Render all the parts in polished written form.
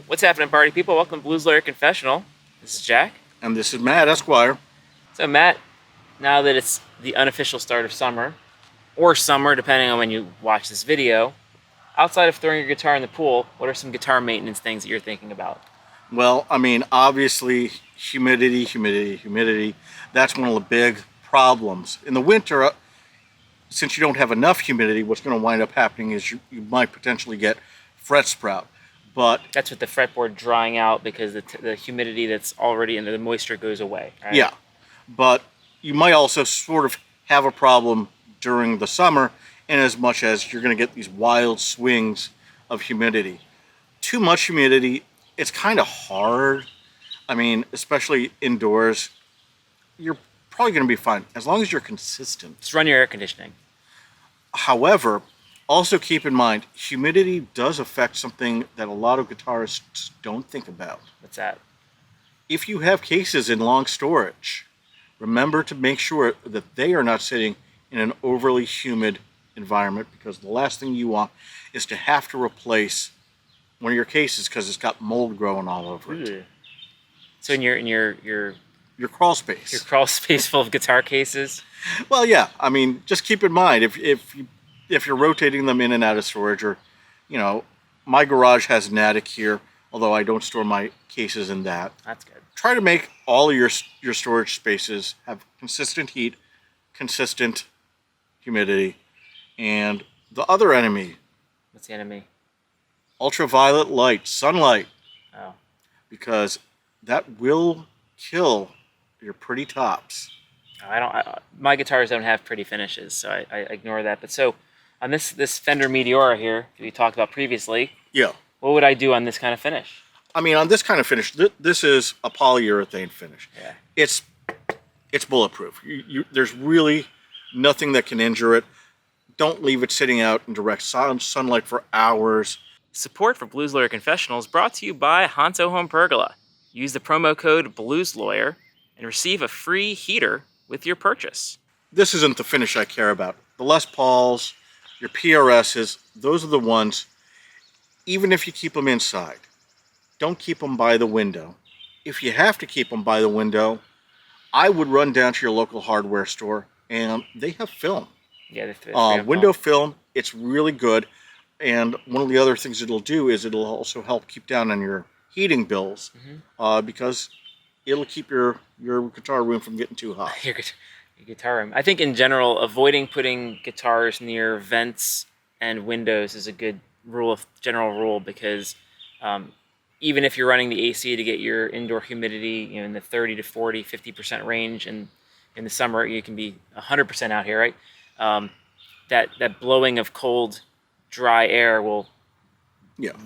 What's happening, party people? Welcome to Blues Lawyer Confessional. This is Jack. And this is Matt, Esquire. So Matt, now that it's the unofficial start of summer, or summer depending on when you watch this video, outside of throwing your guitar in the pool, what are some guitar maintenance things that you're thinking about? Well, I mean, obviously, humidity. That's one of the big problems. In the winter, since you don't have enough humidity, what's going to wind up happening is you might potentially get fret sprout. But that's with the fretboard drying out because the humidity that's already in the moisture goes away, right? Yeah, but you might also sort of have a problem during the summer in as much as you're going to get these wild swings of humidity. Too much humidity, it's kind of hard. I mean, especially indoors, you're probably going to be fine as long as you're consistent. Just run your air conditioning. However, also keep in mind, humidity does affect something that a lot of guitarists don't think about. What's that? If you have cases in long storage, remember to make sure that they are not sitting in an overly humid environment, because the last thing you want is to have to replace one of your cases because it's got mold growing all over it. Ooh. So in your crawl space. Your crawl space full of guitar cases? Well, yeah. I mean, just keep in mind, if you're rotating them in and out of storage, or, you know, my garage has an attic here, although I don't store my cases in that. That's good. Try to make all of your storage spaces have consistent heat, consistent humidity, and the other enemy. What's the enemy? Ultraviolet light, sunlight. Oh. Because that will kill your pretty tops. My guitars don't have pretty finishes, so I ignore that. But so, on this Fender Meteora here, that we talked about previously, yeah, what would I do on this kind of finish? I mean, on this kind of finish, this is a polyurethane finish. Yeah. It's bulletproof. There's really nothing that can injure it. Don't leave it sitting out in direct sunlight for hours. Support for Blues Lawyer Confessional is brought to you by Hanto Home Pergola. Use the promo code BluesLawyer and receive a free heater with your purchase. This isn't the finish I care about. The Les Pauls, your PRSs, those are the ones, even if you keep them inside, don't keep them by the window. If you have to keep them by the window, I would run down to your local hardware store, and they have film. Yeah, they window film. It's really good. And one of the other things it'll do is it'll also help keep down on your heating bills, because it'll keep your guitar room from getting too hot. Your guitar room. I think in general, avoiding putting guitars near vents and windows is a good general rule, because even if you're running the AC to get your indoor humidity, in the 30 to 40, 50% range, and in the summer you can be 100% out here, right? That blowing of cold, dry air will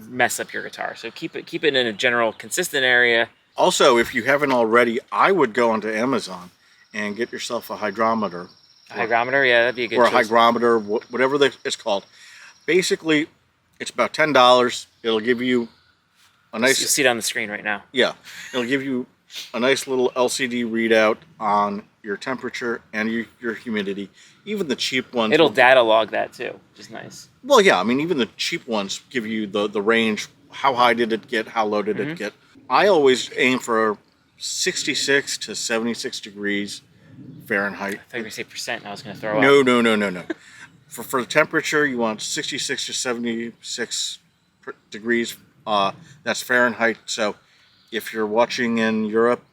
mess up your guitar. So keep it in a general consistent area. Also, if you haven't already, I would go onto Amazon and get yourself a hygrometer. A hygrometer? Yeah, that'd be a good Or choice. a hygrometer, whatever it's called. Basically, it's about $10. It'll give you a nice... You see it on the screen right now. Yeah. It'll give you a nice little LCD readout on your temperature and your humidity. Even the cheap ones... It'll data log that too, which is nice. Well, yeah. I mean, even the cheap ones give you the range. How high did it get? How low did it get? I always aim for 66 to 76 degrees Fahrenheit. I thought you were going to say percent, and I was going to throw up. No. For the temperature, you want 66 to 76 degrees. That's Fahrenheit. So if you're watching in Europe,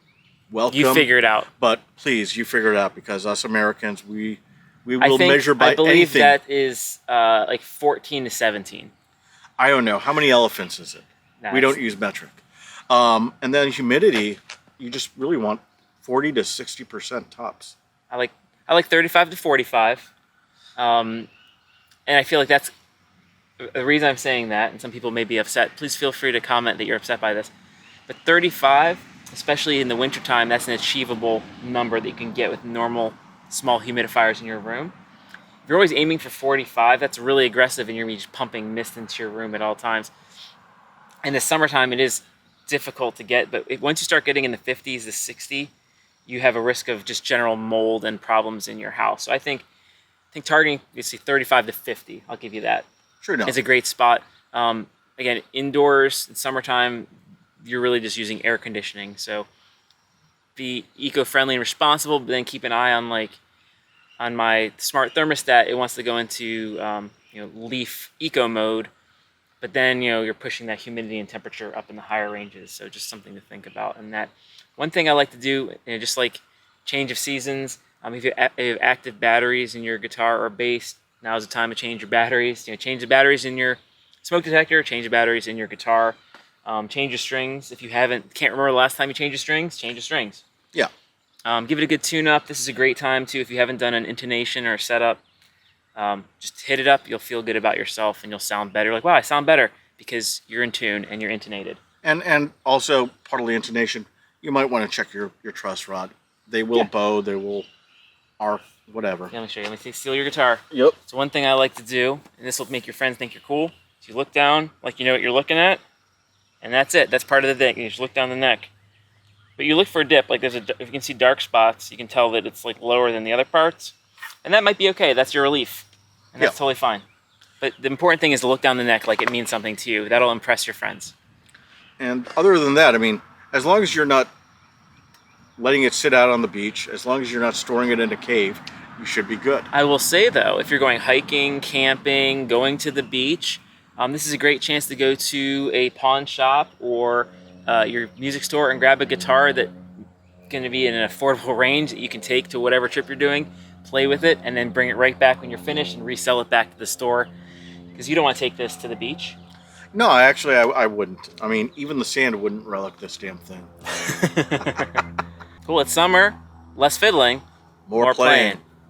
welcome. You figure it out. But please, you figure it out, because us Americans, we will measure by anything. I believe that is like 14 to 17. I don't know. How many elephants is it? Nice. We don't use metric. And then humidity, you just really want 40 to 60% tops. I like 35 to 45. And I feel like that's the reason I'm saying that, and some people may be upset. Please feel free to comment that you're upset by this. But 35, especially in the wintertime, that's an achievable number that you can get with normal small humidifiers in your room. If you're always aiming for 45, that's really aggressive, and you're going to be just pumping mist into your room at all times. In the summertime, it is difficult to get, but once you start getting in the 50s to 60, you have a risk of just general mold and problems in your house. So I think targeting, you see, 35 to 50, I'll give you that. Sure enough. It's a great spot. again, indoors in summertime, you're really just using air conditioning. So be eco-friendly and responsible, but then keep an eye on like on my smart thermostat. It wants to go into leaf eco mode, but then you're pushing that humidity and temperature up in the higher ranges. So just something to think about. And that one thing I like to do, just like change of seasons. If you have active batteries in your guitar or bass, now's the time to change your batteries. Change the batteries in your smoke detector. Change the batteries in your guitar. Change your strings. If you can't remember the last time you changed your strings, change your strings. Yeah. Give it a good tune-up. This is a great time too if you haven't done an intonation or a setup. Just hit it up. You'll feel good about yourself and you'll sound better. Like, wow, I sound better because you're in tune and you're intonated. And also part of the intonation, you might want to check your truss rod. They will bow. They will arc. Whatever. Yeah, let me show you. Let me steal your guitar. Yep. So one thing I like to do, and this will make your friends think you're cool, is you look down like you know what you're looking at, and that's it. That's part of the thing. You just look down the neck. But you look for a dip. Like if you can see dark spots, you can tell that it's like lower than the other parts. And that might be okay. That's your relief. And that's totally fine. But the important thing is to look down the neck like it means something to you. That'll impress your friends. And other than that, I mean, as long as you're not letting it sit out on the beach, as long as you're not storing it in a cave, you should be good. I will say though, if you're going hiking, camping, going to the beach, this is a great chance to go to a pawn shop or your music store and grab a guitar that's going to be in an affordable range that you can take to whatever trip you're doing, play with it, and then bring it right back when you're finished and resell it back to the store. Because you don't want to take this to the beach. No, actually, I wouldn't. I mean, even the sand wouldn't relic this damn thing. Cool, it's summer, less fiddling, More playing.